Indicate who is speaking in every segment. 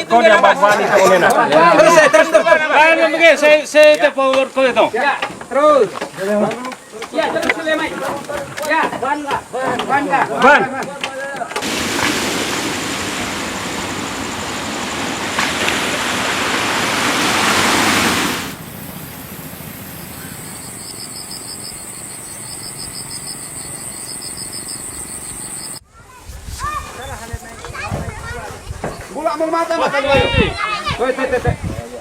Speaker 1: Kau yang bawa ni kau ni nak. Terus. Ayo begini, saya power kau itu.
Speaker 2: Ya, terus. Ya, terus Sulaiman. Ya, ban.
Speaker 3: Bulak mau mata dulu. Woi,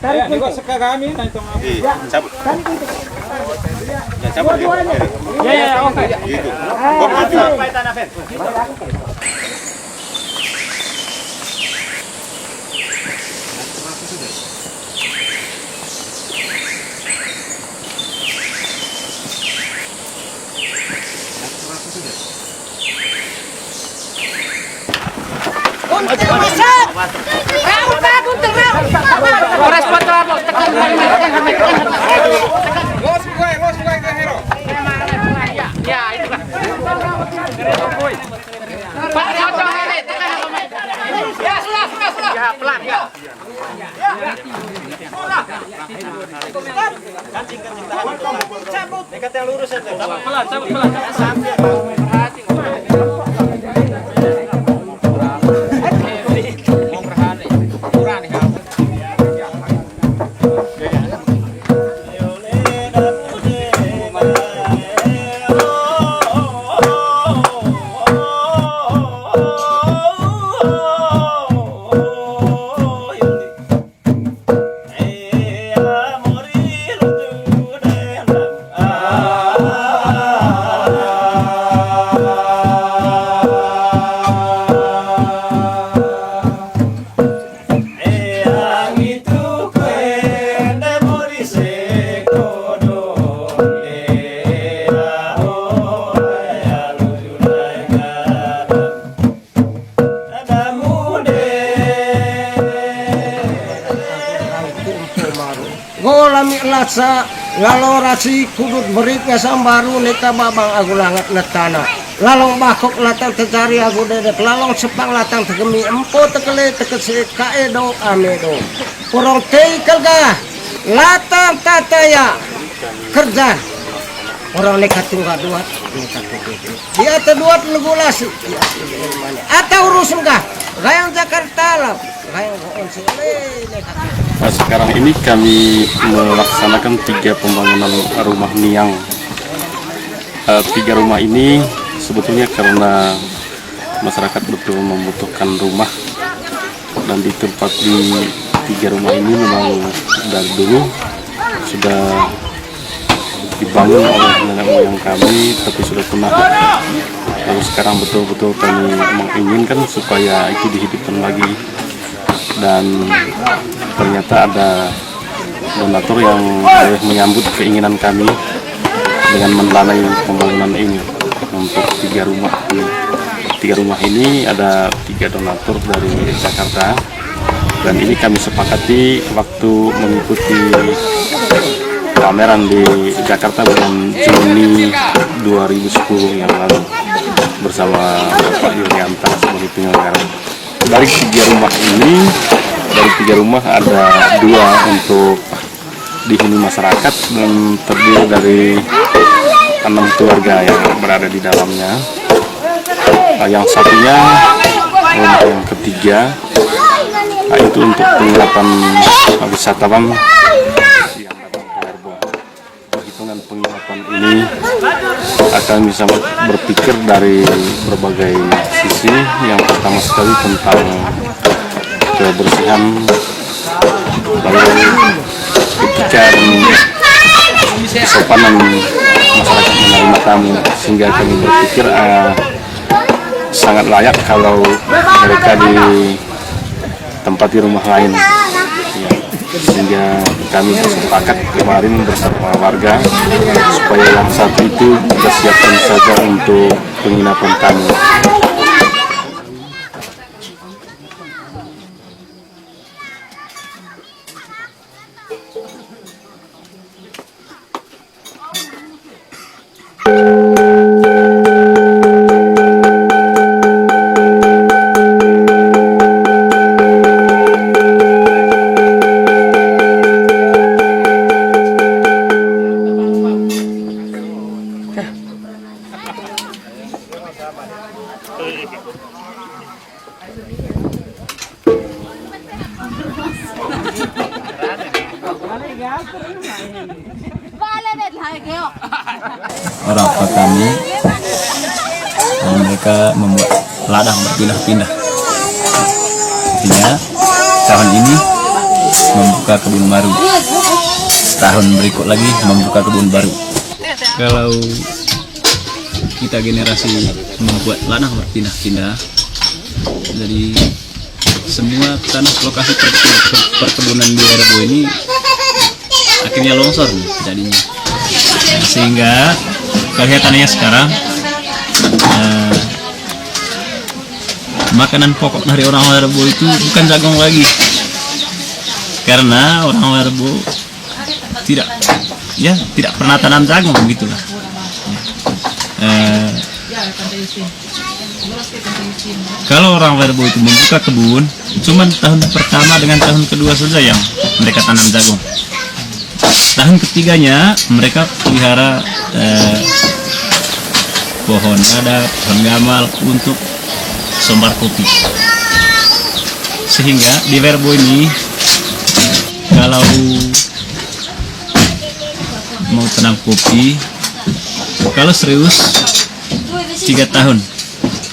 Speaker 3: tarik juga suka kami nanti ya, cabut. Ya, cabut.
Speaker 1: Ya, oke.
Speaker 3: Gitu.
Speaker 1: Sampai tanah fen.
Speaker 3: Los gue ke hero.
Speaker 2: Ya, itu kan. Pak, cocok ini, tekan apa? Ya, sudah. Ya, pelan ya.
Speaker 1: Kancing tahan. Cabut. Dekat yang lurus saja. Pelan. Sampai.
Speaker 4: Golami lasa lalorasi kudut beritnya sambaru neta babang aku langat netana lalong bakok latang tercari aku dedek lalong sepang latang tegemi empo tekele tekesi kaedo amedo kurang tei kerja latang tataya kerja orang nekat tunggal duat nekat dia terduat legulasi atau urus enggak gayang Jakarta lah gayang nekat.
Speaker 5: Nah, sekarang ini kami melaksanakan 3 pembangunan rumah niang. 3 rumah ini sebetulnya karena masyarakat betul membutuhkan rumah, dan di tempat di 3 rumah ini memang dari dulu sudah dibangun oleh nenek moyang kami, tapi sudah punah. Lalu sekarang betul-betul kami menginginkan supaya itu dihidupkan lagi, dan ternyata ada donatur yang boleh menyambut keinginan kami dengan mendanai pembangunan ini untuk 3 rumah ini. 3 rumah ini ada 3 donatur dari Jakarta, dan ini kami sepakati waktu mengikuti pameran di Jakarta bulan Juni 2010 yang lalu bersama Bapak Yurianta sebagai penyelenggara. Dari 3 rumah ini, dari 3 rumah ada 2 untuk dihuni masyarakat dan terdiri dari 6 keluarga yang berada di dalamnya. Yang satunya rumah yang ketiga, itu untuk penginapan wisatawan yang datang ke Lerboa. Perhitungan penginapan ini akan bisa berpikir dari berbagai sisi. Yang pertama sekali tentang kebersihan, lalu ketika kesopanan masyarakat menerima tamu, sehingga kami berpikir sangat layak kalau mereka ditempati rumah lain, ya, sehingga kami bersepakat kemarin bersama warga supaya yang satu itu kita siapkan saja untuk penginapan tamu.
Speaker 6: Orang tua kami mereka membuat ladang berpindah-pindah. Artinya tahun ini membuka kebun baru, tahun berikut lagi membuka kebun baru. Kalau kita generasi membuat ladang berpindah-pindah, jadi semua tanah lokasi perkebunan di Werebo ini akhirnya longsor jadinya. Sehingga kelihatannya sekarang makanan pokok dari orang Werebo itu bukan jagung lagi, karena orang Werebo tidak pernah tanam jagung begitulah. Kalau orang Werebo itu membuka kebun, cuman tahun pertama dengan tahun kedua saja yang mereka tanam jagung. Tahun ketiganya mereka pelihara pohon adat, pohon gamal untuk sombar kopi. Sehingga di Werebo ini kalau mau tanam kopi, kalau serius 3 tahun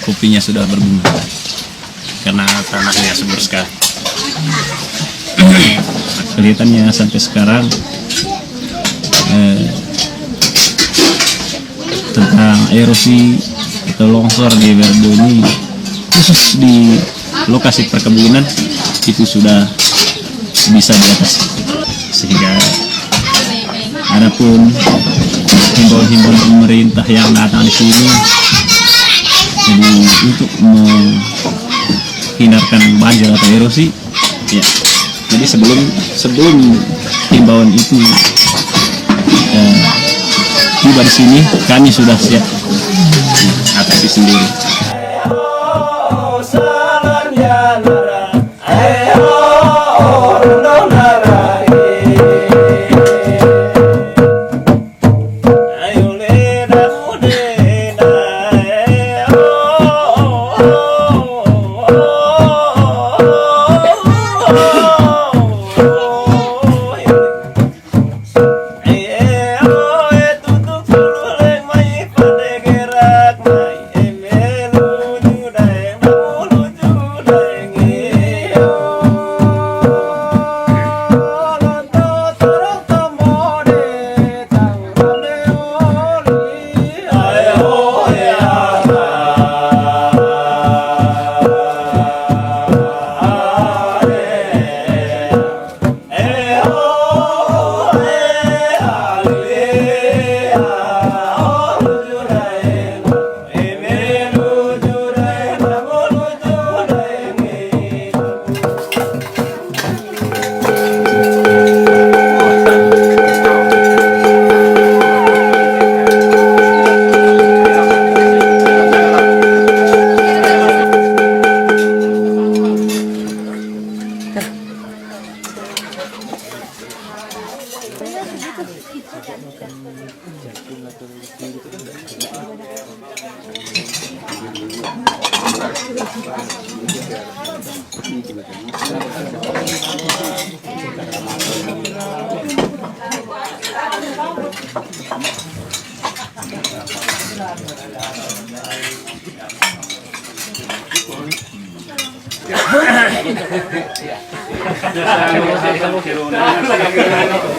Speaker 6: kopinya sudah berbunga karena tanahnya subur sekali. Kelihatannya sampai sekarang tentang erosi atau longsor di Werebo ini, khusus di lokasi perkebunan, itu sudah bisa diatasi. Sehingga adapun himbauan pemerintah yang datang di sini, jadi untuk menghindarkan banjir atau erosi, ya. Jadi sebelum himbauan itu tiba di sini, kami sudah siap atasi sendiri.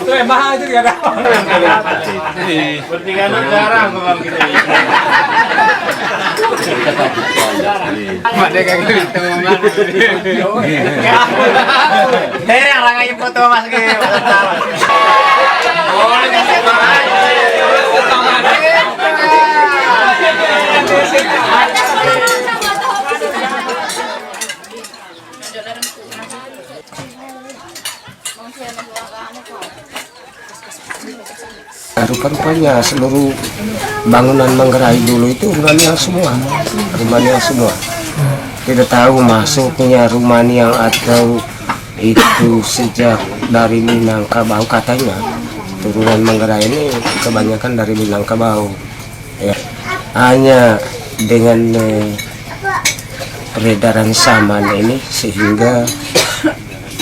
Speaker 3: Itu yang mahal itu tidak ada.
Speaker 1: Bertiga jarang memang gitu.
Speaker 2: Mak dia kayak gitu memang. Dari yang langanya foto Mas ke.
Speaker 4: Rupa-rupanya seluruh bangunan Manggarai dulu itu Rumania semua. Tidak tahu masuknya Rumania atau itu sejak dari Minangkabau, katanya turunan Manggarai ini kebanyakan dari Minangkabau. Ya. Hanya dengan peredaran saman ini, sehingga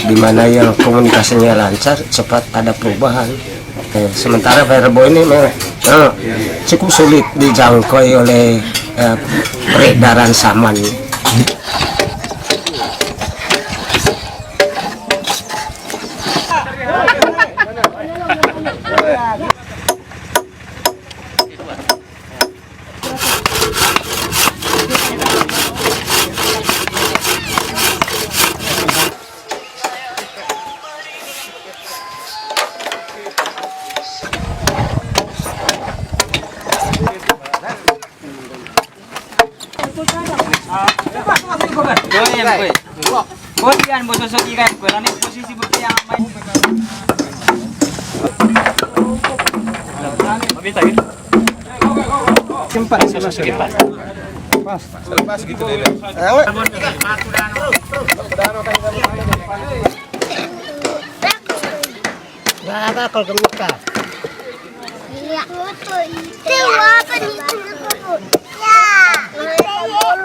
Speaker 4: di mana yang komunikasinya lancar cepat ada perubahan. Sementara Verbo ini memang cukup sulit dijangkau oleh peredaran saman.
Speaker 2: Buat bosok ikan, ini posisi yang main.
Speaker 3: Pas gitu deh.
Speaker 4: Nggak kalau kemuka.
Speaker 7: Iya. Itu apa nih? Ya.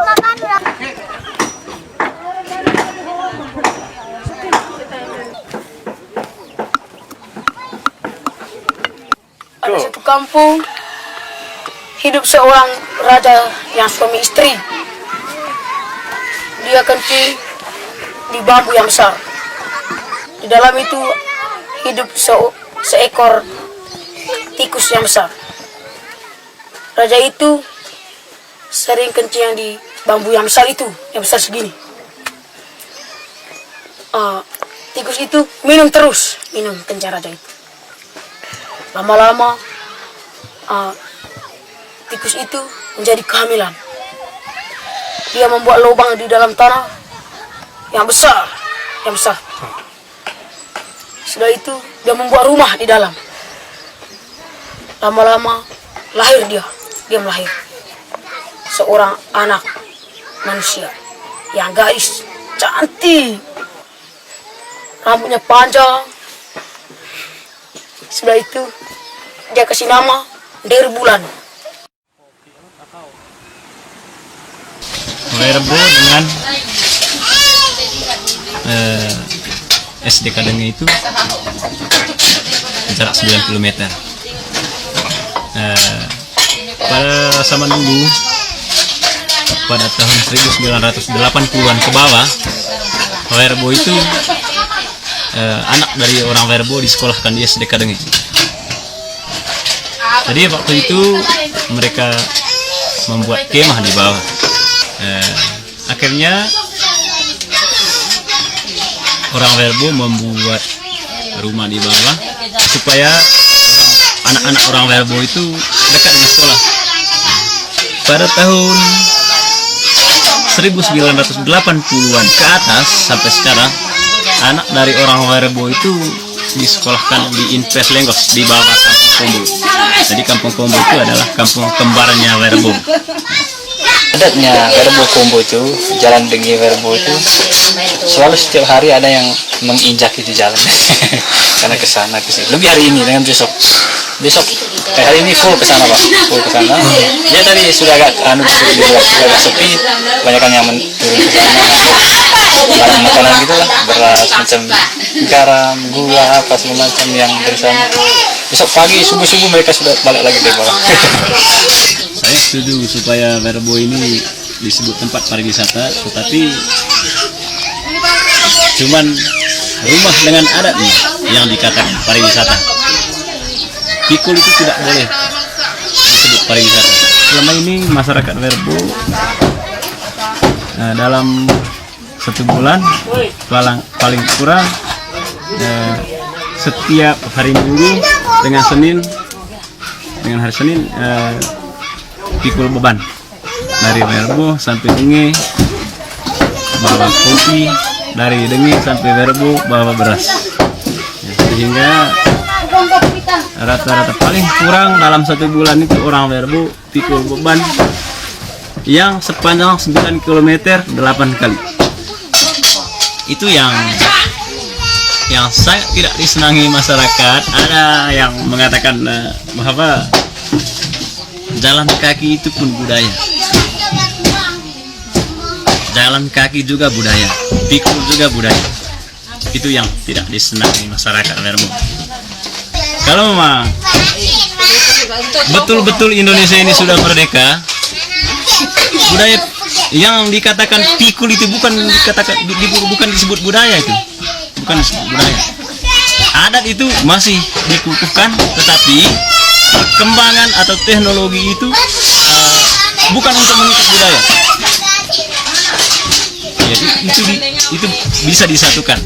Speaker 7: Makan
Speaker 8: Ada satu kampung hidup seorang raja yang suami istri. Dia kencing di bambu yang besar. Di dalam itu hidup seekor tikus yang besar. Raja itu sering kencing di bambu yang besar itu, yang besar segini. Tikus itu minum kencing raja itu. Lama-lama tikus itu menjadi kehamilan. Dia membuat lubang di dalam tanah yang besar. Setelah itu dia membuat rumah di dalam. Lama-lama lahir dia melahir seorang anak manusia yang gadis cantik, rambutnya panjang. Setelah itu dia kasih nama Derbulan.
Speaker 6: Verbo dengan SD Kadangnya itu jarak 9 km. Pada zaman dulu, pada tahun 1980-an ke bawah, Verbo itu anak dari orang Verbo disekolahkan di SD Kadangnya. Jadi waktu itu mereka membuat kemah di bawah. Akhirnya orang Verbo membuat rumah di bawah supaya anak-anak orang Verbo itu dekat dengan sekolah. Pada tahun 1980-an ke atas sampai sekarang, anak dari orang Verbo itu disekolahkan di Invest Lenggos di bawah Kampung Kombo. Jadi Kampung Kombo itu adalah kampung kembarnya Verbo.
Speaker 9: Adatnya Verbo Kombo itu, jalan dengan Verbo itu selalu setiap hari ada yang menginjak itu jalan. Karena kesana kesini. Lebih hari ini dengan besok hari ini full kesana Pak, full kesana. Dia tadi sudah agak agak sepi, banyak yang turun ke sana. Bahan makanan gitulah, beras macam garam, gula, apa segala macam yang dari sana. Besok pagi subuh mereka sudah balik lagi dari bawah.
Speaker 6: Saya setuju supaya Verbo ini disebut tempat pariwisata, tetapi cuman rumah dengan adatnya yang dikatakan pariwisata. Pikul itu tidak boleh disebut pariwisata. Selama ini masyarakat Verbo dalam 1 bulan paling kurang setiap hari Minggu dengan hari Senin pikul beban dari Verbo sampai Denge, bawa kopi, dari Denge sampai Verbo bawa beras, sehingga rata-rata paling kurang dalam 1 bulan itu orang Verbo pikul beban yang sepanjang 9 km 8 kali. Itu yang sangat tidak disenangi masyarakat. Ada yang mengatakan bahwa jalan kaki itu pun budaya. jalan kaki juga budaya, pikul juga budaya. Itu yang tidak disenangi masyarakat Werebo. Kalau memang betul-betul Indonesia ini sudah merdeka, budaya yang dikatakan pikul itu bukan disebut budaya itu, bukan disebut budaya. Adat itu masih dikukuhkan, tetapi perkembangan atau teknologi itu bukan untuk mengikut budaya. Ya, itu bisa disatukan,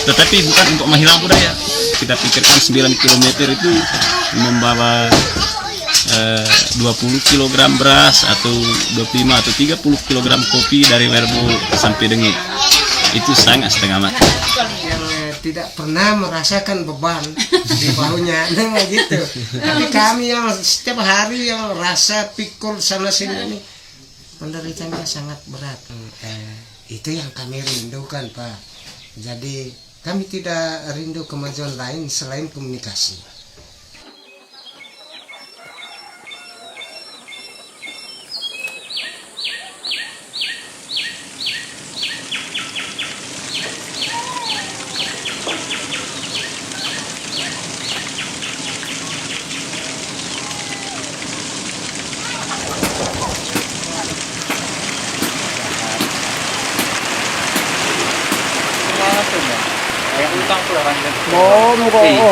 Speaker 6: tetapi bukan untuk menghilang budaya. Kita pikirkan 9 km itu membawa 20 kg beras atau 25 atau 30 kg kopi dari Werebo sampai Dengit. Itu sangat setengah mati.
Speaker 4: Tidak pernah merasakan beban di bahunya, nah gitu. Tapi kami yang setiap hari yang rasa pikul sana sini ini penderitanya sangat berat. Itu yang kami rindukan, Pak. Jadi kami tidak rindu kemajuan lain selain komunikasi.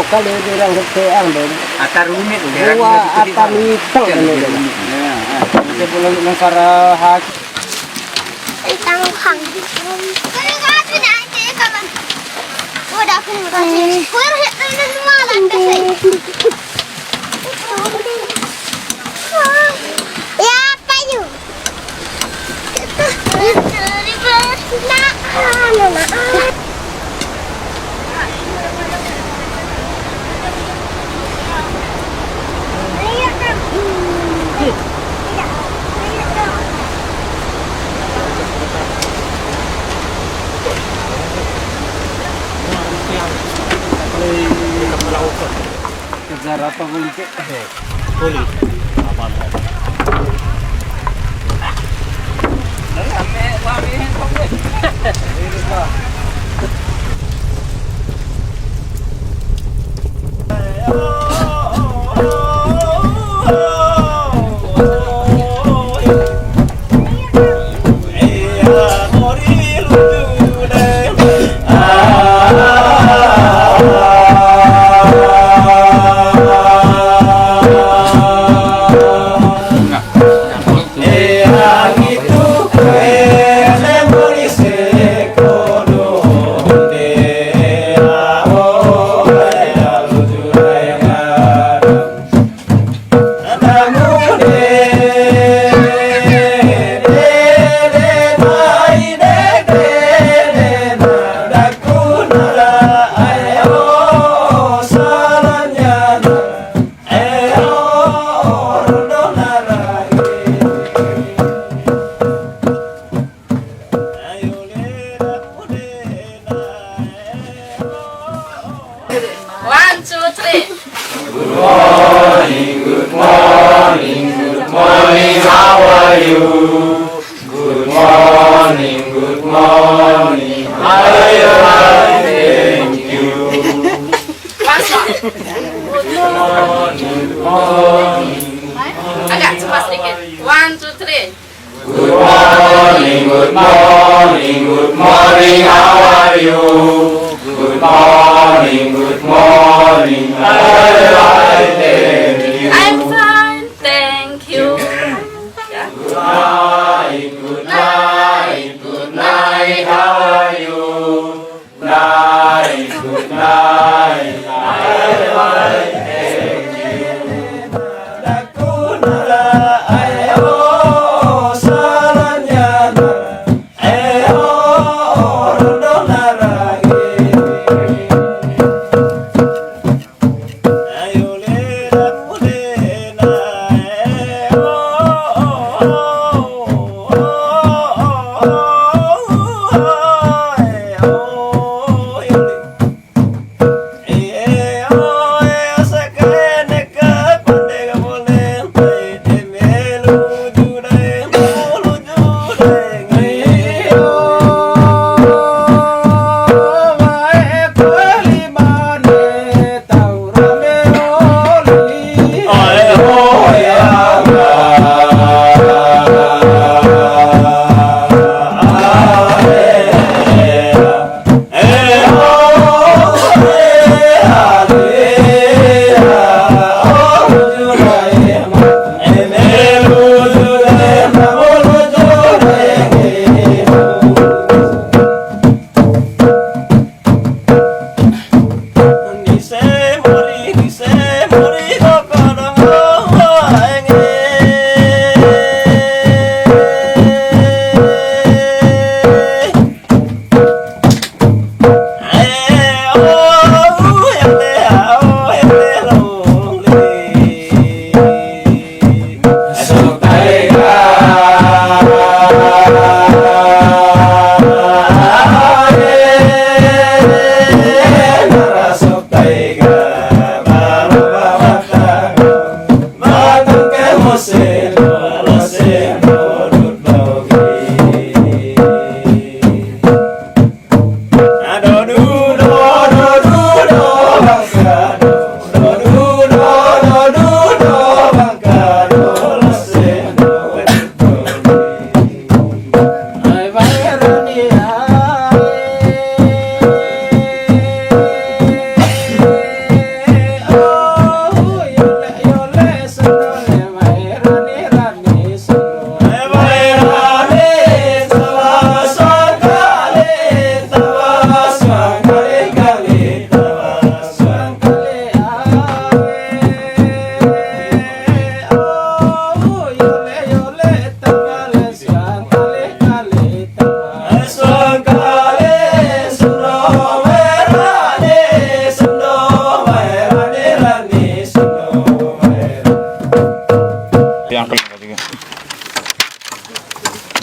Speaker 4: Kalau orang keteang dong. Akar rumit dua akar itu. Kita boleh negara hak.
Speaker 7: Tanghang. Kalau nggak ada aja kawan. Udah aku kasih. Kau harus ada semua lantai. Ya payu.
Speaker 4: Kejar apa kulit? Kulit. Apa?
Speaker 2: Agak cepat sedikit. 1, 2, 3.
Speaker 3: Good morning, good morning, good morning, how are you? Good morning, good morning,
Speaker 2: I'm fine, thank you.
Speaker 3: Good night, good night, good night, how are you? Night, good night, oh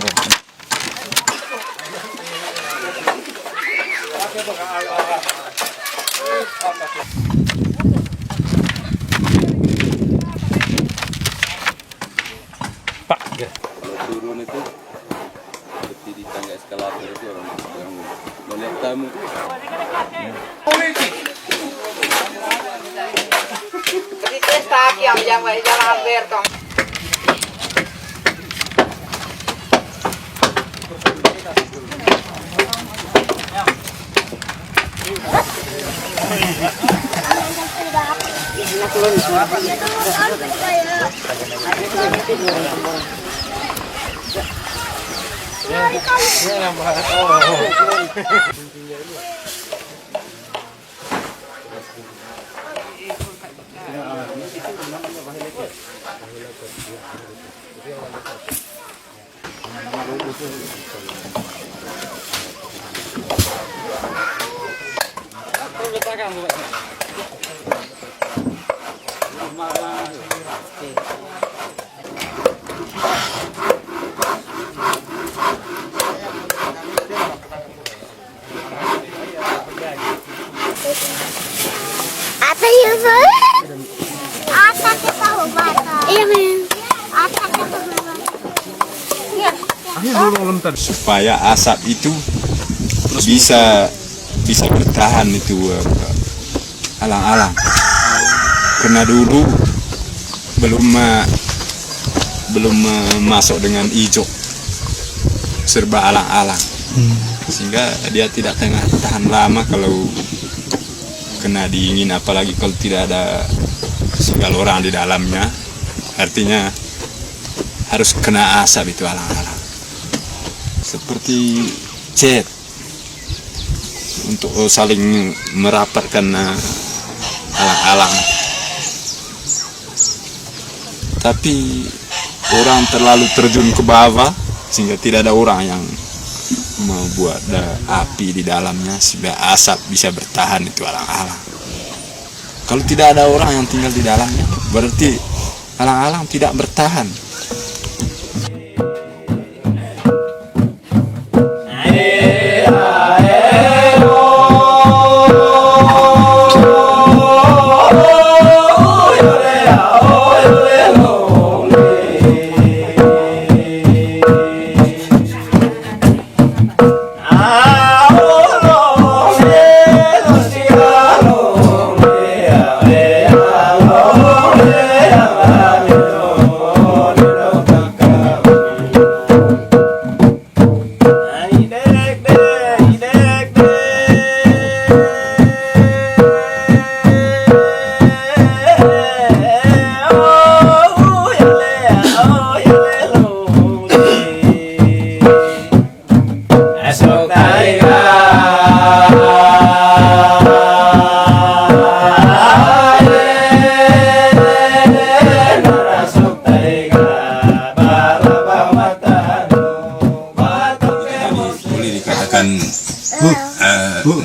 Speaker 1: Pak,
Speaker 5: Turun itu seperti di tangga eskalator itu orang yang melihat tamu.
Speaker 7: Apa ya, Bang? Apa kita bata? Iya, Bang. Apa kita bata?
Speaker 3: Supaya asap itu bisa bertahan itu alang-alang. Karena dulu belum masuk dengan hijau, serba alang-alang, sehingga dia tidak tahan lama kalau kena dingin, apalagi kalau tidak ada segala orang di dalamnya. Artinya harus kena asap itu alang-alang, seperti cat untuk saling merapatkan alang-alang. Tapi orang terlalu terjun ke bawah sehingga tidak ada orang yang membuat api di dalamnya sehingga asap bisa bertahan itu alang-alang. Kalau tidak ada orang yang tinggal di dalamnya, berarti alang-alang tidak bertahan.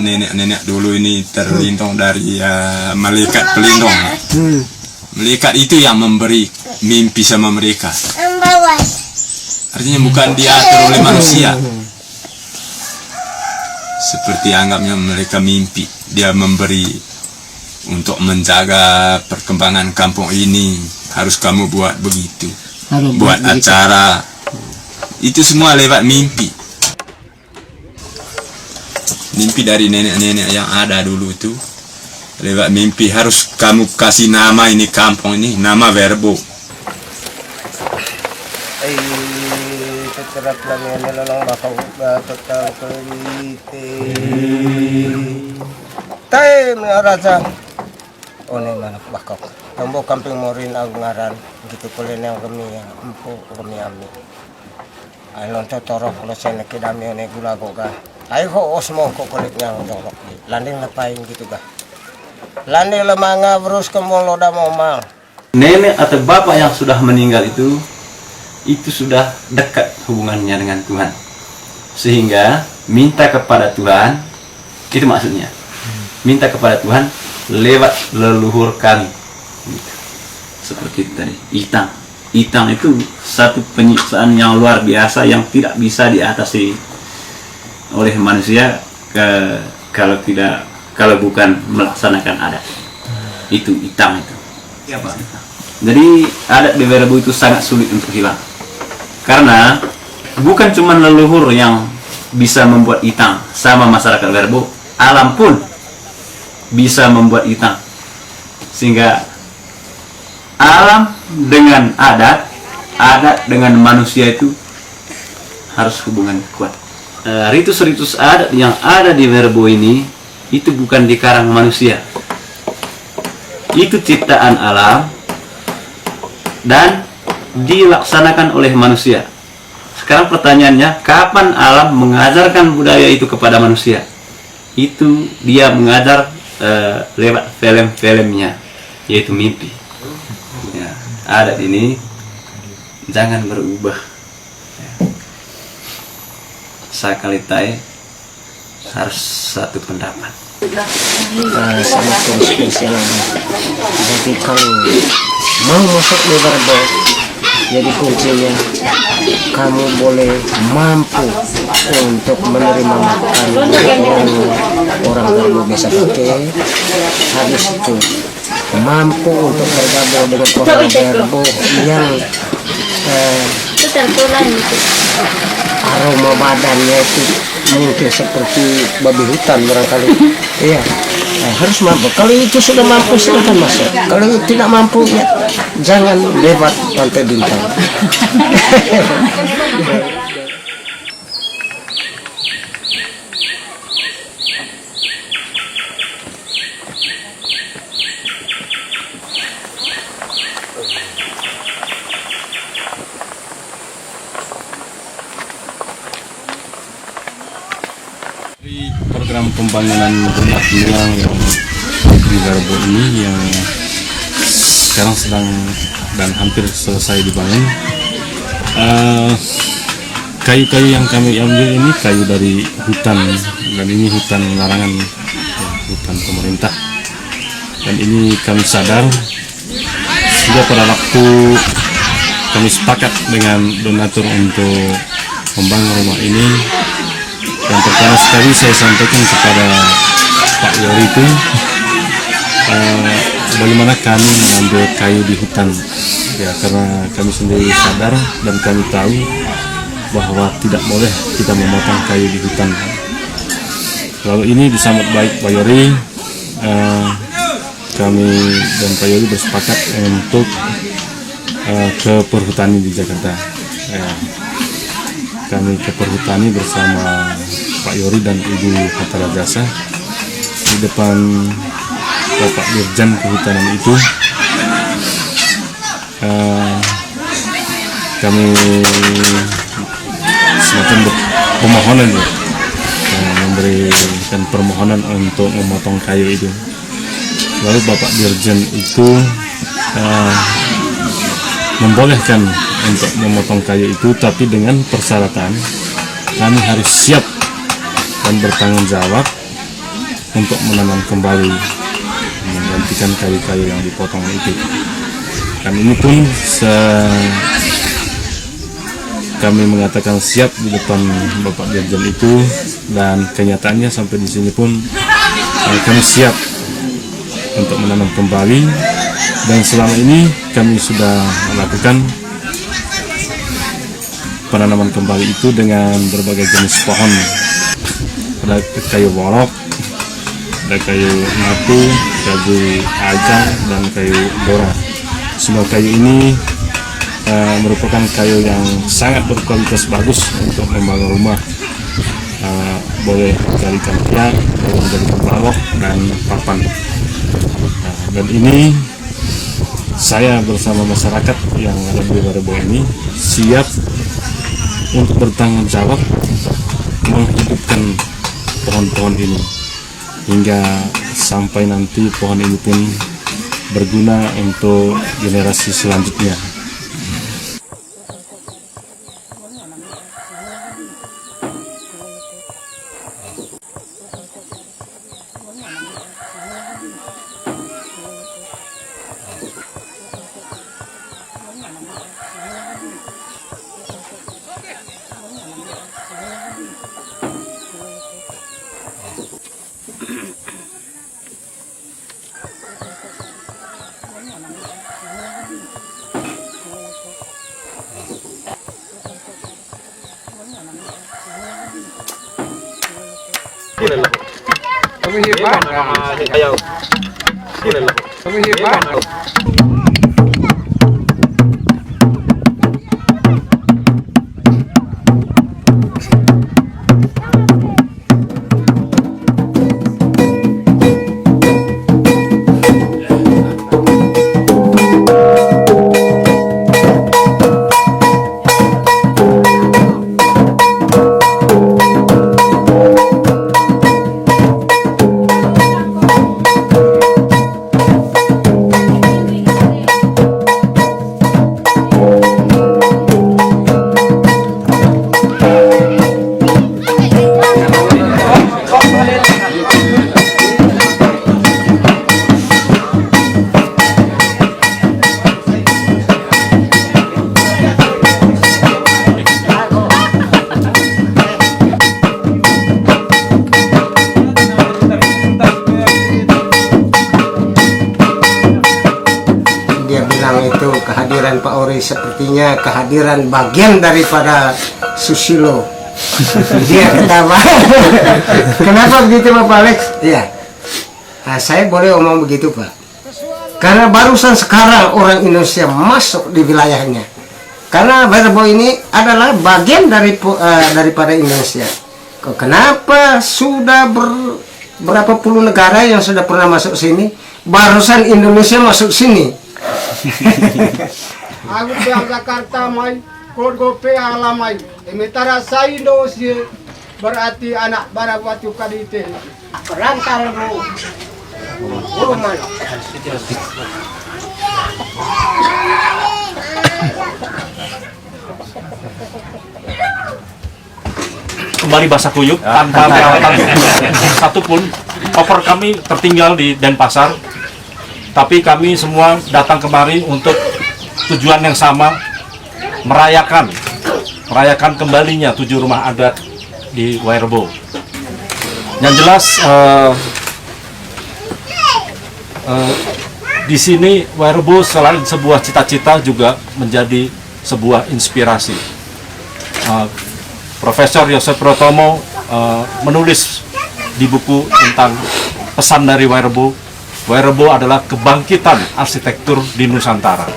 Speaker 3: Nenek-nenek dulu ini terlindung dari malaikat pelindung. Malaikat itu yang memberi mimpi sama mereka. Artinya bukan diatur oleh manusia. Seperti anggapnya mereka mimpi, dia memberi untuk menjaga perkembangan kampung ini. Harus kamu buat begitu, buat acara. Itu semua lewat mimpi. Mimpi dari nenek-nenek yang ada dulu itu lewat mimpi. Harus kamu kasih nama ini kampung ini, nama Verbo.
Speaker 4: Terap lang yan nilalang bakauga total kulite. Tay mga raja. One manak bakok. Tambo kamping mo rin ang ngaran. Gitu kulin yang kami empo kami ami. Ay lonto toro kulo sa nakidami one gulago ga. Ay ho osmo ko kulit yang dorok. Landing na paing gitu ga. Landing la mga bros kamo loda mo mal.
Speaker 6: Nenek atau bapak yang sudah meninggal itu sudah dekat hubungannya dengan Tuhan, sehingga minta kepada Tuhan, itu maksudnya minta kepada Tuhan lewat leluhur kami, seperti tadi Itang Itang itu satu penyiksaan yang luar biasa yang tidak bisa diatasi oleh manusia kalau bukan melaksanakan adat. Itu Itang itu. Jadi adat di Werebo itu sangat sulit untuk hilang. Karena bukan cuma leluhur yang bisa membuat Itang sama masyarakat Werebo, alam pun bisa membuat Itang. Sehingga alam dengan adat, adat dengan manusia itu harus hubungan kuat. Ritus-ritus adat yang ada di Werebo ini itu bukan dikarang manusia. Itu ciptaan alam dan dilaksanakan oleh manusia. Sekarang pertanyaannya, kapan alam mengajarkan budaya itu kepada manusia? Itu dia mengajar lewat film-filmnya, yaitu mimpi. Ya, adat ini jangan berubah. Sakalitai harus satu pendapat.
Speaker 4: Sama spesial. Jadi kalau mau masuk di Werebo, jadi kuncinya kamu boleh mampu untuk menerima makan orang Werebo biasa pakai. Habis itu mampu untuk bergabung dengan orang Werebo yang aroma badannya itu mungkin seperti babi hutan barangkali. Iya, harus mampu. Kalau itu sudah mampu silahkan masuk. Kalau tidak mampu ya jangan lewat Pantai Bintang.
Speaker 5: Program pembangunan rumah niang yang di Werebo ini yang sekarang sedang dan hampir selesai dibangun. Kayu-kayu yang kami ambil ini kayu dari hutan, dan ini hutan larangan, hutan pemerintah. Dan ini kami sadar sudah pada waktu kami sepakat dengan donatur untuk membangun rumah ini. Yang pertama sekali saya sampaikan kepada Pak Yori itu bagaimana kami mengambil kayu di hutan, ya, karena kami sendiri sadar dan kami tahu bahwa tidak boleh kita memotong kayu di hutan. Lalu ini disambut baik Pak Yori, kami dan Pak Yori bersepakat untuk ke perhutani di Jakarta. Ya, kami ke perhutani bersama Pak Yori dan Ibu Hatara Jasa di depan Bapak Dirjen Kehutanan itu. Kami semacam permohonan, ya, memberikan permohonan untuk memotong kayu itu. Lalu Bapak Dirjen itu membolehkan untuk memotong kayu itu, tapi dengan persyaratan kami harus siap dan bertanggung jawab untuk menanam kembali, menggantikan kayu-kayu yang dipotong itu. Dan ini pun kami mengatakan siap di depan Bapak Dirjen itu, dan kenyataannya sampai di sini pun kami siap untuk menanam kembali. Dan selama ini kami sudah melakukan penanaman kembali itu dengan berbagai jenis pohon. Ada kayu borok, ada kayu natu, kayu ajang, dan kayu bora. Semua kayu ini merupakan kayu yang sangat berkualitas bagus untuk membangun rumah. Boleh dijadikan tiang, boleh dijadikan balok dan papan. Dan ini saya bersama masyarakat yang ada di Werebo ini siap untuk bertanggung jawab menghidupkan pohon-pohon ini hingga sampai nanti pohon ini pun berguna untuk generasi selanjutnya.
Speaker 4: Dia bilang itu kehadiran Pak Ori sepertinya kehadiran bagian daripada Susilo. Dia ketawa. Kenapa begitu Bapak Alex? Iya. Nah, saya boleh omong begitu Pak. Karena barusan sekarang orang Indonesia masuk di wilayahnya. Karena Werebo ini adalah bagian daripada Indonesia. Kenapa sudah berapa puluh negara yang sudah pernah masuk sini? Barusan Indonesia masuk sini.
Speaker 10: Aku bilang Jakarta mai, Korgope alamai. Emitara Saindo si berarti anak Barabatu Kadite.
Speaker 4: Perantara bu. Rumah.
Speaker 1: Kembali basah kuyup tanpa peralatan satupun. Koper kami tertinggal di Denpasar, tapi kami semua datang kemari untuk tujuan yang sama, merayakan kembalinya 7 rumah adat di Werebo. Yang jelas di sini Werebo selain sebuah cita-cita juga menjadi sebuah inspirasi. Profesor Yosef Protomo menulis di buku tentang pesan dari Werebo. Werebo adalah kebangkitan arsitektur di Nusantara.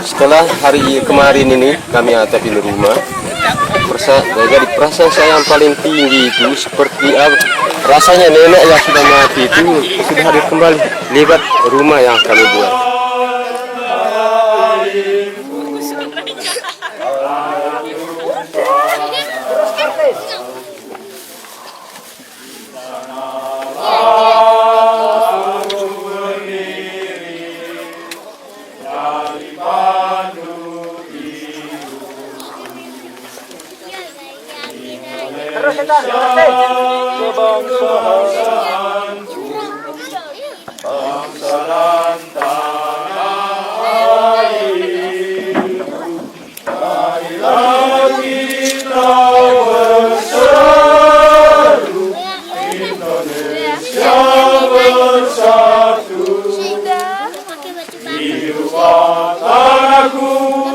Speaker 11: Setelah hari kemarin ini kami atapi rumah, jadi perasaan saya yang paling tinggi itu seperti rasanya nenek yang sudah mati itu sudah hadir kembali lewat rumah yang kami buat.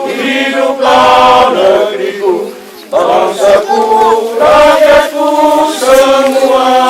Speaker 12: Hiduplah negeriku, bangsaku, rakyatku semuanya.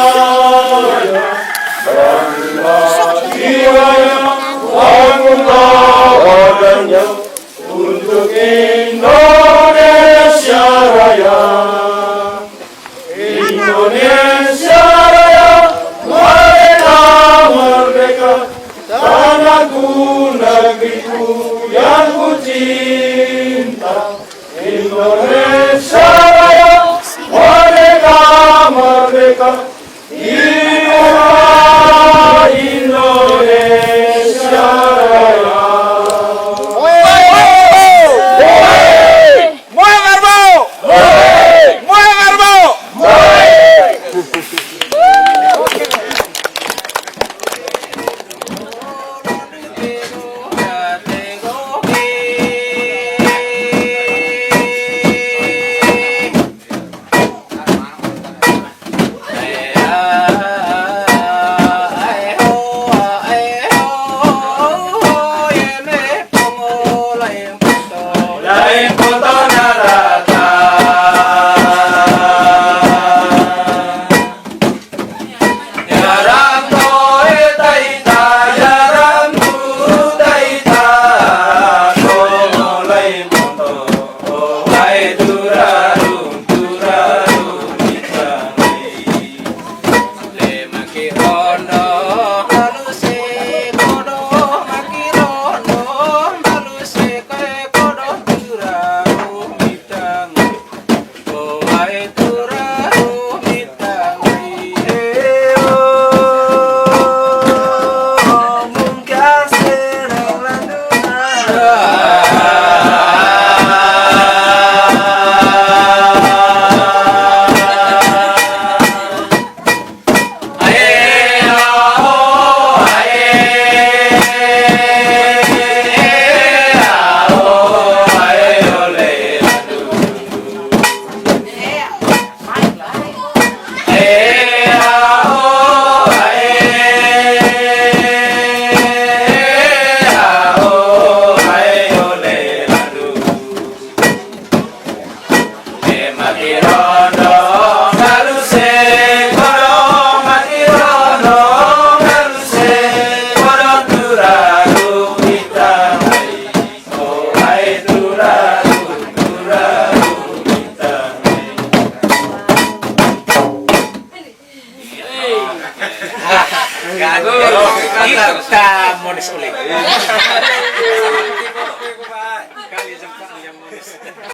Speaker 2: Kita mau disulik.